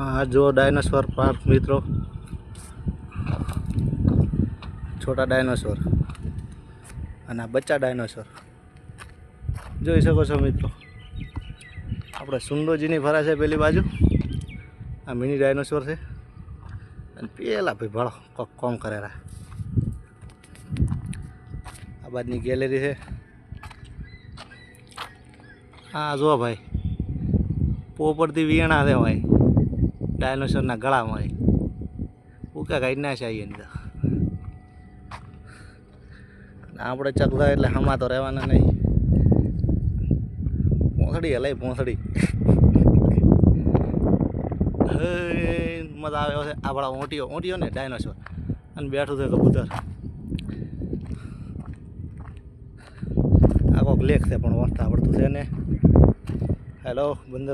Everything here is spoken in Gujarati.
આ જો ડાયનોસોર પાર્ક મિત્રો, છોટા ડાયનોસોર અને આ બચ્ચા ડાયનોસોર જોઈ શકો છો મિત્રો. આપણે સુંદોજીની ફરા છે પેલી બાજુ, આ મિની ડાયનોસોર છે અને પેલા ભાઈ ભાડો કોમ કરેલા. આ બાજુની ગેલેરી છે. હા જો ભાઈ પોપરથી વિયણા છે ભાઈ ડાયનોસોરના ગળામાં ભાઈ ઉકા કાઢી ના છે અંદર. આપણે ચકલા એટલે હમા તો રહેવાના નહીં. પોંસડી હલાઈ પોંસડી મજા આવે છે. આપણા ઊંટીઓ ને ડાયનોસોર અને બેઠું છે કબૂતર. આ કોઈક લેખ છે પણ વાંચતા આવડતું છે ને. હેલો બંદર